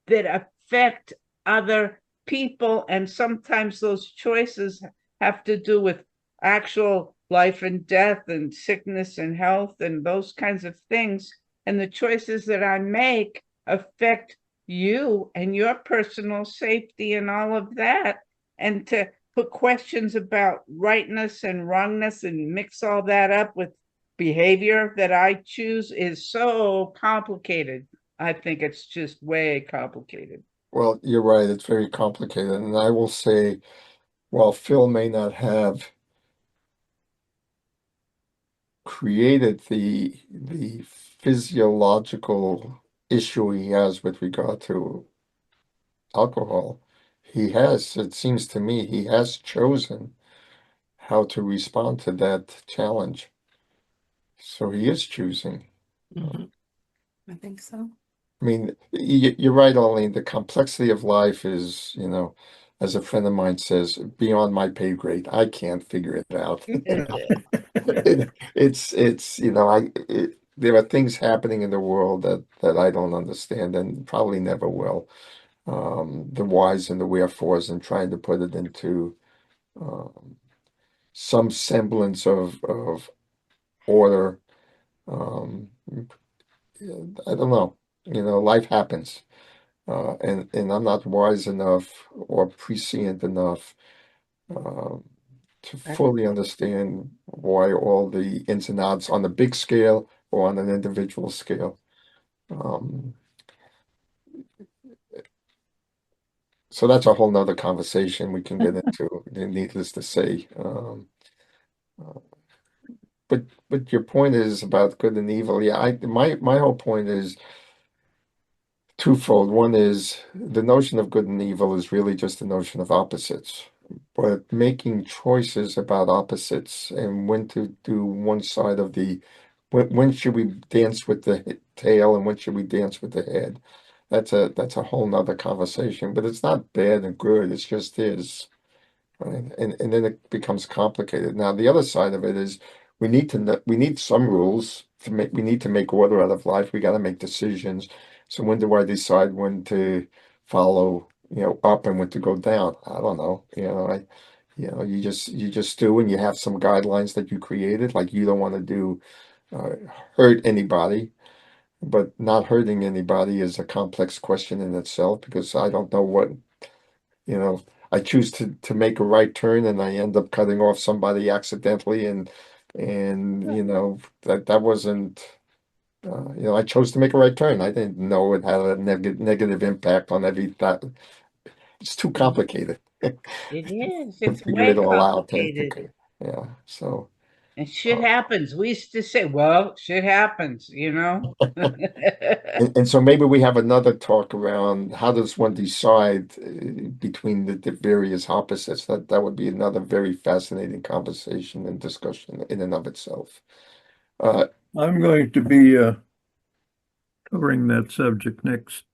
that affect other people, and sometimes those choices have to do with actual life and death and sickness and health and those kinds of things. And the choices that I make affect you and your personal safety and all of that, and to put questions about rightness and wrongness and mix all that up with behavior that I choose is so complicated. I think it's just way complicated. Well, you're right. It's very complicated. And I will say, while Phil may not have created the physiological issue he has with regard to alcohol, he has, it seems to me, he has chosen how to respond to that challenge. So he is choosing. I think so. I mean, you're right, Ollie. The complexity of life is, you know, as a friend of mine says, beyond my pay grade. I can't figure it out. It's, you know, there are things happening in the world that I don't understand and probably never will. The whys and the wherefores, and trying to put it into some semblance of order. Um, I don't know. You know, life happens. And I'm not wise enough or prescient enough to fully understand why all the ins and outs on the big scale or on an individual scale. Um, so that's a whole nother conversation we can get into, needless to say. Uh, but your point is about good and evil. Yeah, my whole point is twofold. One is the notion of good and evil is really just the notion of opposites, but making choices about opposites and when to do one side of the, when should we dance with the tail and when should we dance with the head? That's a whole nother conversation, but it's not bad and good. It's just is. Right? And then it becomes complicated. Now, the other side of it is we need some rules to make we need to make order out of life. We got to make decisions. So when do I decide when to follow, you know, up and when to go down? I don't know. You just do, and you have some guidelines that you created, like you don't want to do uh, hurt anybody, but not hurting anybody is a complex question in itself because I don't know what, you know, I choose to make a right turn and I end up cutting off somebody accidentally and you know that wasn't you know, I chose to make a right turn. I didn't know it had a negative impact on every that. It's too complicated It is. to It's figure way it all out. complicated. Yeah. So And shit uh, happens. We used to say, well, shit happens, you know? and so maybe we have another talk around how does one decide between the various opposites. That would be another very fascinating conversation and discussion in and of itself. I'm going to be covering that subject next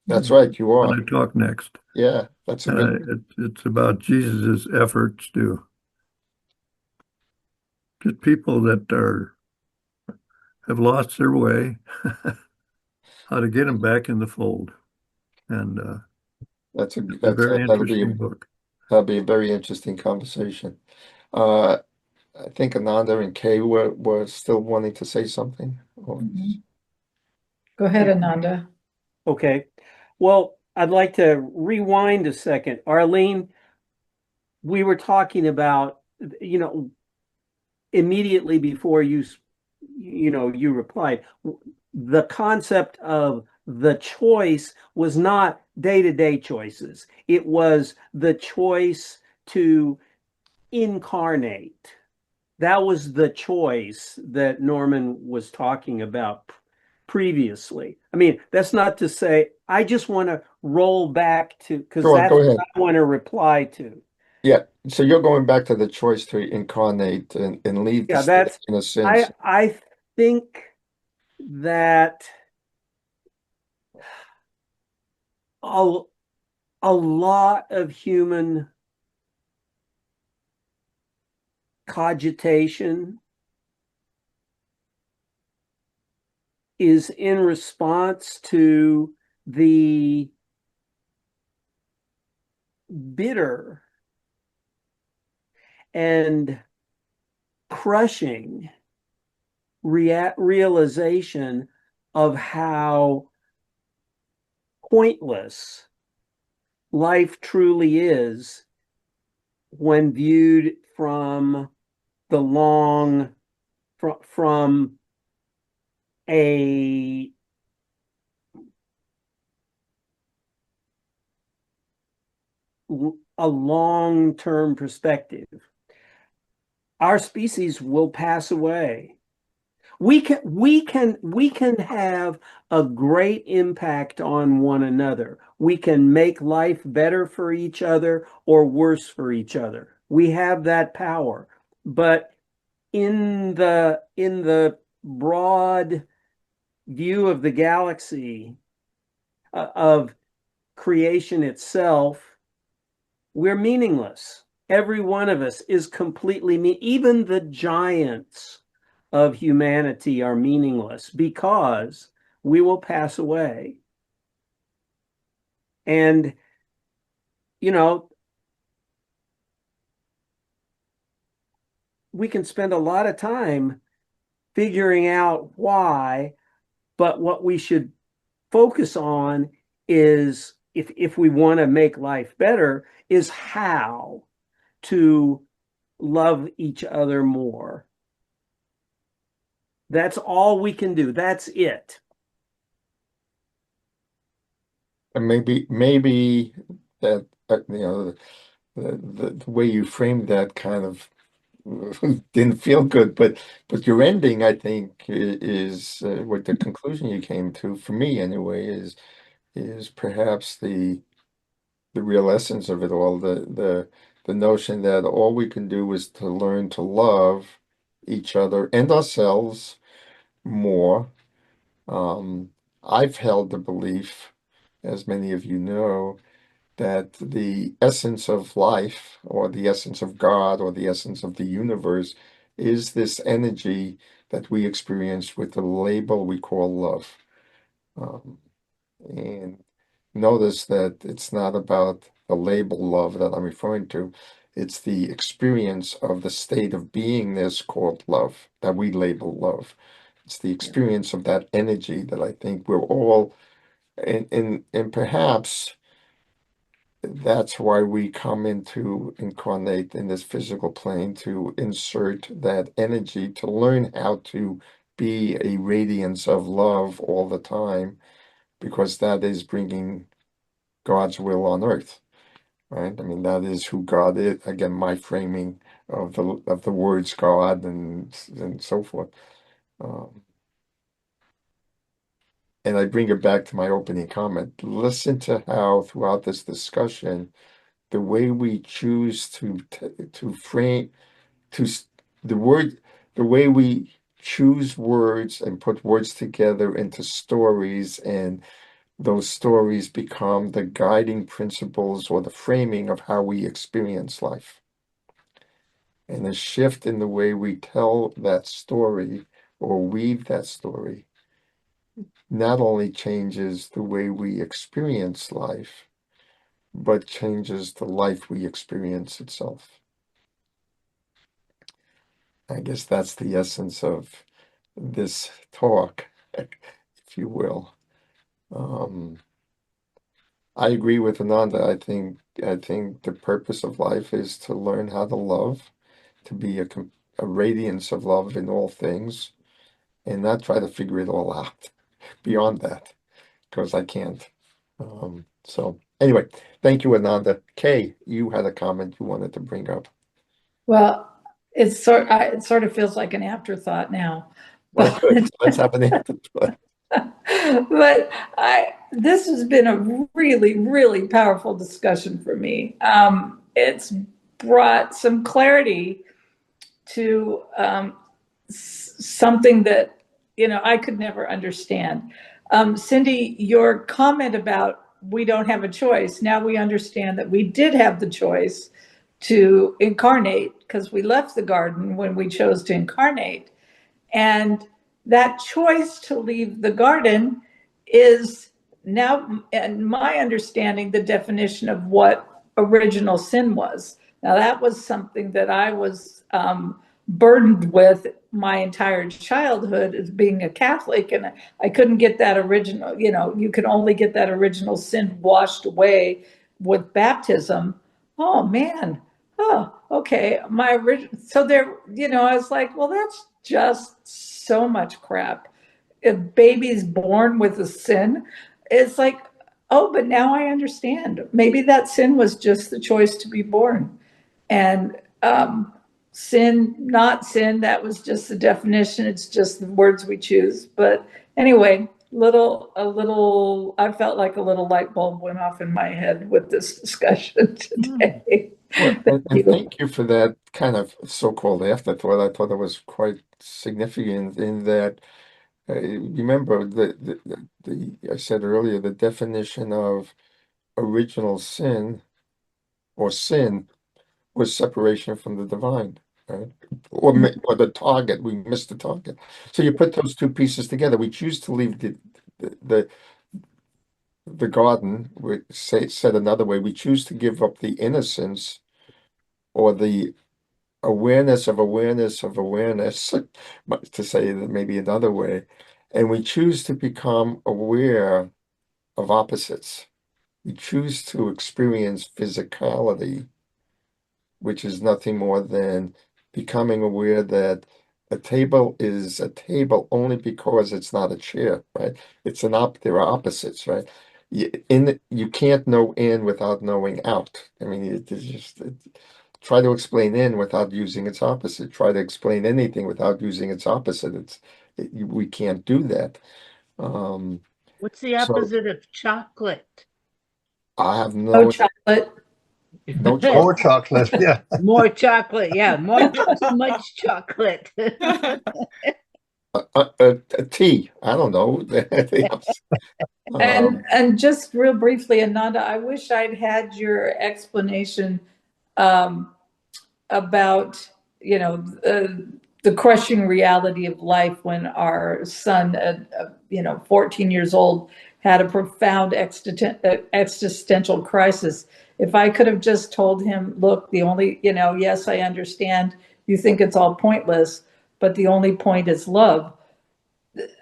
That's right, you when are. I talk next. Yeah, that's a good. It's about Jesus's efforts to get people that have lost their way, how to get them back in the fold. And it's a very interesting book. That'll be a very interesting conversation. Uh, I think Ananda and Kay were still wanting to say something. Go ahead, Ananda. Okay. Well, I'd like to rewind a second. Arlene, we were talking about, you know, immediately before you replied, the concept of the choice was not day-to-day choices. It was the choice to incarnate. That was the choice that Norman was talking about previously. I mean, that's not to say I just want to roll back to, because Go on, that's go what ahead. I want to reply to. Yeah, so you're going back to the choice to incarnate and leave the Yeah, state of that's innocence. I think that a, a lot of human cogitation is in response to the bitter and crushing realization of how pointless life truly is when viewed from the long, from a long-term perspective. Our species will pass away. We can have a great impact on one another. We can make life better for each other or worse for each other. We have that power. But in the broad view of the galaxy, of creation itself, we're meaningless. Every one of us is completely even the giants of humanity are meaningless because we will pass away. And, you know, we can spend a lot of time figuring out why, but what we should focus on is, if we want to make life better, is how to love each other more. That's all we can do. That's it. And maybe that the way you framed that kind of didn't feel good, but your ending, I think, is what the conclusion you came to, for me anyway, is perhaps the real essence of it all. The notion that all we can do is to learn to love each other and ourselves more. I've held the belief, as many of you know, that the essence of life, or the essence of God, or the essence of the universe, is this energy that we experience with the label we call love. And notice that it's not about the label love that I'm referring to. It's the experience of the state of beingness called love that we label love. It's the experience of that energy that I think we're all, and perhaps that's why we come into incarnate in this physical plane, to insert that energy, to learn how to be a radiance of love all the time, because that is bringing God's will on earth, right? I mean, that is who God is. Again, my framing of the words God and so forth. And I bring it back to my opening comment. Listen to how throughout this discussion, the way we choose to frame the way we choose words and put words together into stories, and those stories become the guiding principles or the framing of how we experience life. And a shift in the way we tell that story or weave that story not only changes the way we experience life, but changes the life we experience itself. I guess that's the essence of this talk, if you will. I agree with Ananda. I think the purpose of life is to learn how to love, to be a radiance of love in all things, and not try to figure it all out beyond that, because I can't. So anyway, thank you, Ananda. Kay, you had a comment you wanted to bring up. Well, it sort of feels like an afterthought now. Well, good. Let's have an afterthought. But this has been a really, really powerful discussion for me. It's brought some clarity to something that, I could never understand. Cindy, your comment about we don't have a choice. Now we understand that we did have the choice to incarnate, because we left the garden when we chose to incarnate. And that choice to leave the garden is now, in my understanding, the definition of what original sin was. Now, that was something that I was burdened with my entire childhood as being a Catholic, and I couldn't get that original, you can only get that original sin washed away with baptism. Oh man. Oh, okay. My original, so there, I was like, well, that's just so much crap. If baby's born with a sin, it's like, oh, but now I understand. Maybe that sin was just the choice to be born. And sin, not sin, that was just the definition. It's just the words we choose. But anyway, I felt like a little light bulb went off in my head with this discussion today. Well, Thank and you. thank you for that kind of so-called afterthought. I thought it was quite significant in that, remember I said earlier, the definition of original sin or sin was separation from the divine, right? Or the target. We missed the target. So you put those two pieces together. We choose to leave the the garden. Said another way, we choose to give up the innocence or the awareness of awareness of awareness, to say that maybe another way, and we choose to become aware of opposites. We choose to experience physicality, which is nothing more than becoming aware that a table is a table only because it's not a chair, right? There are opposites, right? You can't know in without knowing out. I mean, try to explain in without using its opposite. Try to explain anything without using its opposite. We can't do that. What's the So opposite of chocolate? I have No no chocolate. choice. More chocolate. Yeah. More chocolate, yeah, too much chocolate. A tea. I don't know. And just real briefly, Ananda, I wish I'd had your explanation about, the crushing reality of life when our son, 14 years old, had a profound existential crisis. If I could have just told him, look, the only, yes, I understand you think it's all pointless, but the only point is love.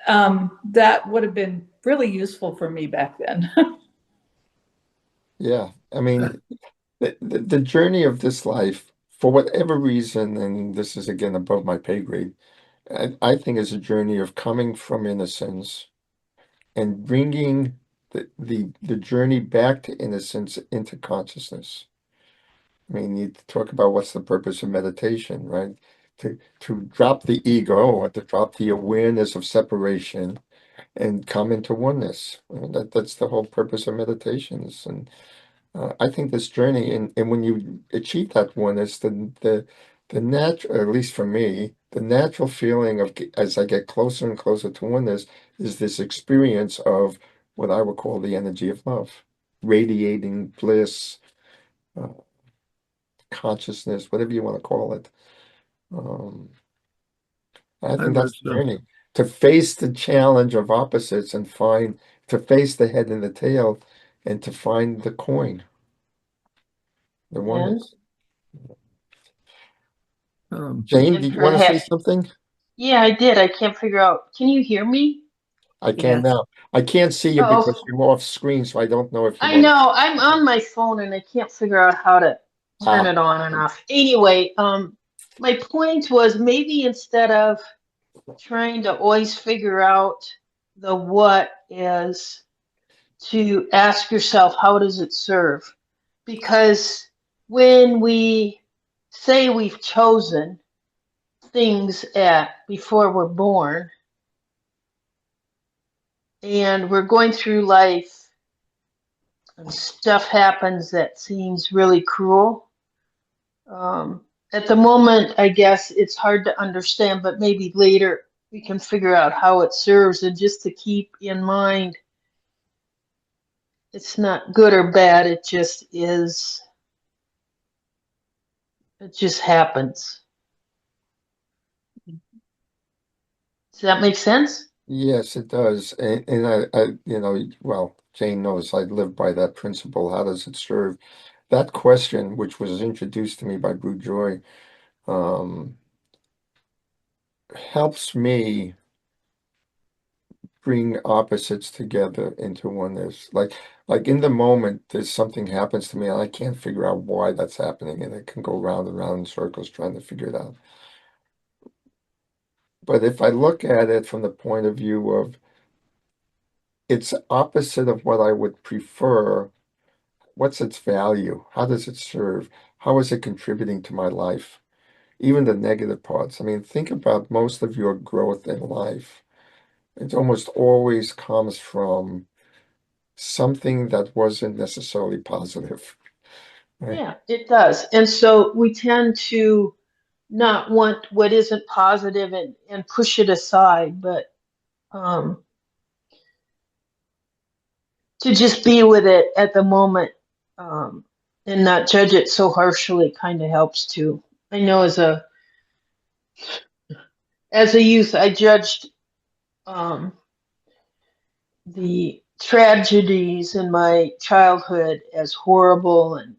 That would have been really useful for me back then. Yeah, I mean, the journey of this life, for whatever reason, and this is again above my pay grade, I think is a journey of coming from innocence and bringing the journey back to innocence into consciousness. I mean, you talk about what's the purpose of meditation, right? To drop the ego or to drop the awareness of separation and come into oneness. That's the whole purpose of meditations. And I think this journey, and when you achieve that oneness, the natural, at least for me, the natural feeling of as I get closer and closer to oneness is this experience of what I would call the energy of love, radiating bliss, uh, consciousness, whatever you want to call it. Um, I I think that's was the journey, to face the challenge of opposites and to face the head and the tail and to find the coin, the And oneness. um, Jane, and did you want to say perhaps, something? yeah, I did. I can't figure out. Can you hear me? I can Yes. now. I can't see you Oh, because you're off screen, so I don't know if you I want know. I'm on my phone and I can't figure out how to turn to. it on and off. Anyway, my point was maybe instead of trying to always figure out the what is, to ask yourself, how does it serve? Because when we say we've chosen things before we're born and we're going through life and stuff happens that seems really cruel, at the moment, I guess it's hard to understand, but maybe later we can figure out how it serves, and just to keep in mind it's not good or bad, it just is, it just happens. Does that make sense? Yes, it does. And well, Jane knows I live by that principle. How does it serve? That question, which was introduced to me by Brew Joy, um, helps me bring opposites together into oneness. Like in the moment, there's something happens to me and I can't figure out why that's happening, and it can go round and round in circles trying to figure it out. But if I look at it from the point of view of it's opposite of what I would prefer, what's its value? How does it serve? How is it contributing to my life? Even the negative parts. I mean, think about most of your growth in life. It almost always comes from something that wasn't necessarily positive. Right? Yeah, it does. And so we tend to not want what isn't positive and push it aside, but um, to just be with it at the moment um, and not judge it so harshly kind of helps too. I know as a youth, I judged um, the tragedies in my childhood as horrible and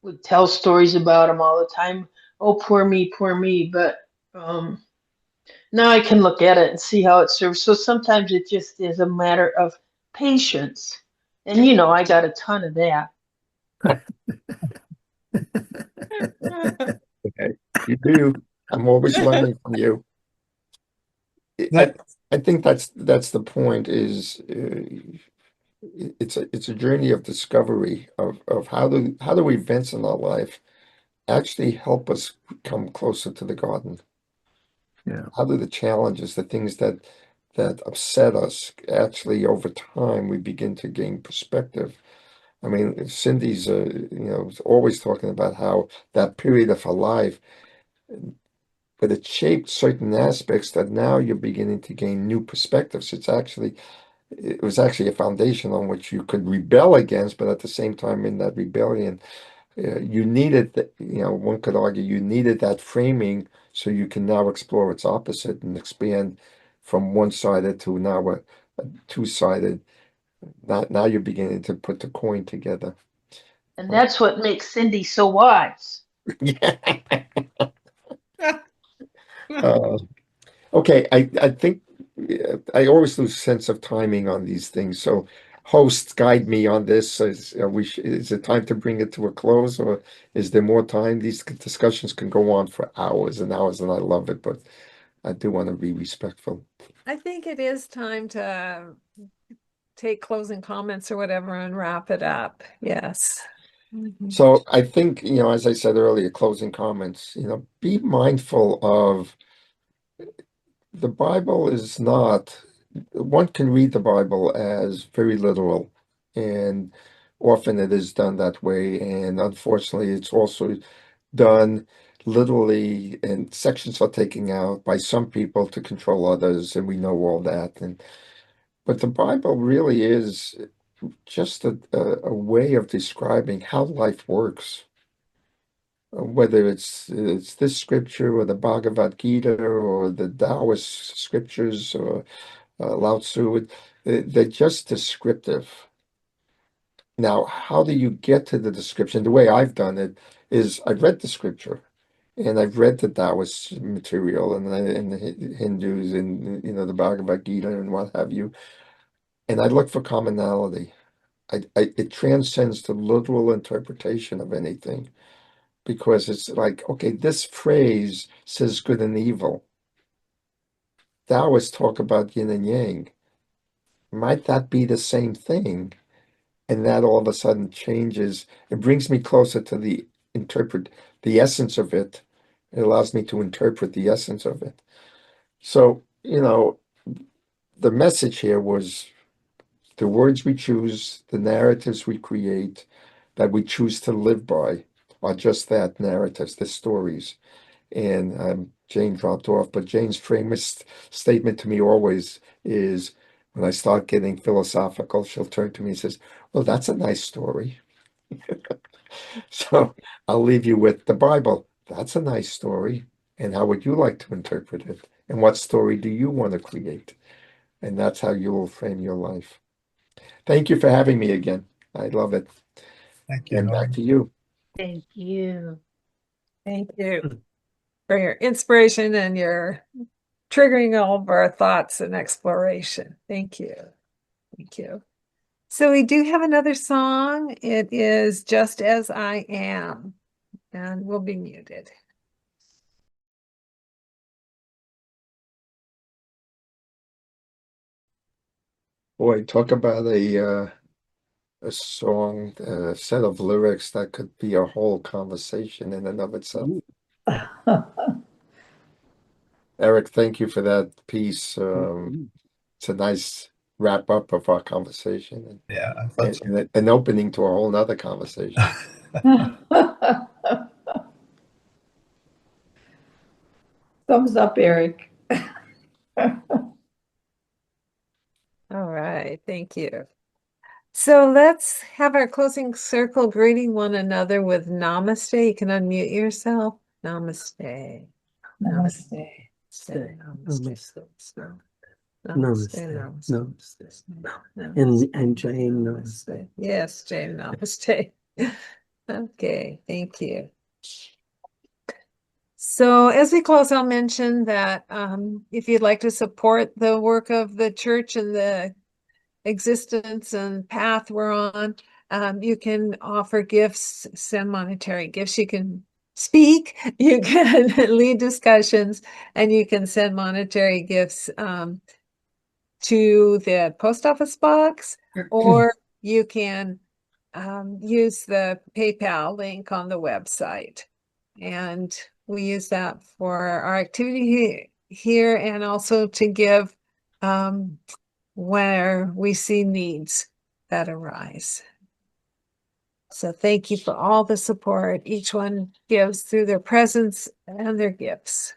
would tell stories about them all the time. Oh, poor me, poor me. But um, now I can look at it and see how it serves. So sometimes it just is a matter of patience. And you know, I got a ton of that. Okay. You do. I'm always learning from you. I, That, I think that's the point is it's a journey of discovery of how do events in our life actually help us come closer to the garden? Yeah. How do the challenges, the things that upset us, actually over time we begin to gain perspective? I mean, Cindy's always talking about how that period of her life, but it shaped certain aspects that now you're beginning to gain new perspectives. It was actually a foundation on which you could rebel against, but at the same time, in that rebellion, you needed, one could argue you needed that framing so you can now explore its opposite and expand from one-sided to now a two-sided. Now you're beginning to put the coin together. And that's what makes Cindy so wise. Yeah. Uh, okay, I think I always lose sense of timing on these things. So, hosts, guide me on this. Is it time to bring it to a close, or is there more time? These discussions can go on for hours and hours, and I love it, but I do want to be respectful. I think it is time to take closing comments or whatever and wrap it up. Yes. So I think, as I said earlier, closing comments, be mindful of the Bible is not, one can read the Bible as very literal, and often it is done that way. And unfortunately, it's also done literally, and sections are taken out by some people to control others, and we know all that. But the Bible really is just a way of describing how life works. Whether it's this scripture or the Bhagavad Gita or the Taoist scriptures or Lao Tzu, they're just descriptive. Now, how do you get to the description? The way I've done it is I've read the scripture and I've read the Taoist material and the Hindus and the Bhagavad Gita and what have you, and I look for commonality. It transcends the literal interpretation of anything because it's like, okay, this phrase says good and evil. Taoists talk about yin and yang. Might that be the same thing? And that all of a sudden changes. It brings me closer to the essence of it. It allows me to interpret the essence of it. So, the message here was the words we choose, the narratives we create, that we choose to live by are just that, narratives, the stories. And Jane dropped off, but Jane's famous statement to me always is when I start getting philosophical, she'll turn to me and says, well, that's a nice story. So I'll leave you with the Bible. That's a nice story. And how would you like to interpret it? And what story do you want to create? And that's how you will frame your life. Thank you for having me again. I love it. thank And you. back to you. Thank you. Thank you. for your inspiration and your triggering all of our thoughts and exploration. Thank you. Thank you. So we do have another song. It is Just As I Am, and we'll be muted. Boy, talk about a song, a set of lyrics that could be a whole conversation in and of itself. Eric, thank you for that piece. It's a nice wrap up of our conversation, Yeah, I thought so. and an opening to a whole nother conversation. Thumbs up, Eric. All right, thank you. So let's have our closing circle greeting one another with namaste. You can unmute yourself. Namaste. Namaste. Namaste. Namaste. And Jane, namaste. Yes, Jane, namaste. Okay, thank you. So as we close, I'll mention that if you'd like to support the work of the church and the existence and path we're on, you can offer gifts, send monetary gifts. You can speak, you can lead discussions, and you can send monetary gifts to the post office box, or you can use the PayPal link on the website. And we use that for our activity here and also to give where we see needs that arise. So thank you for all the support each one gives through their presence and their gifts.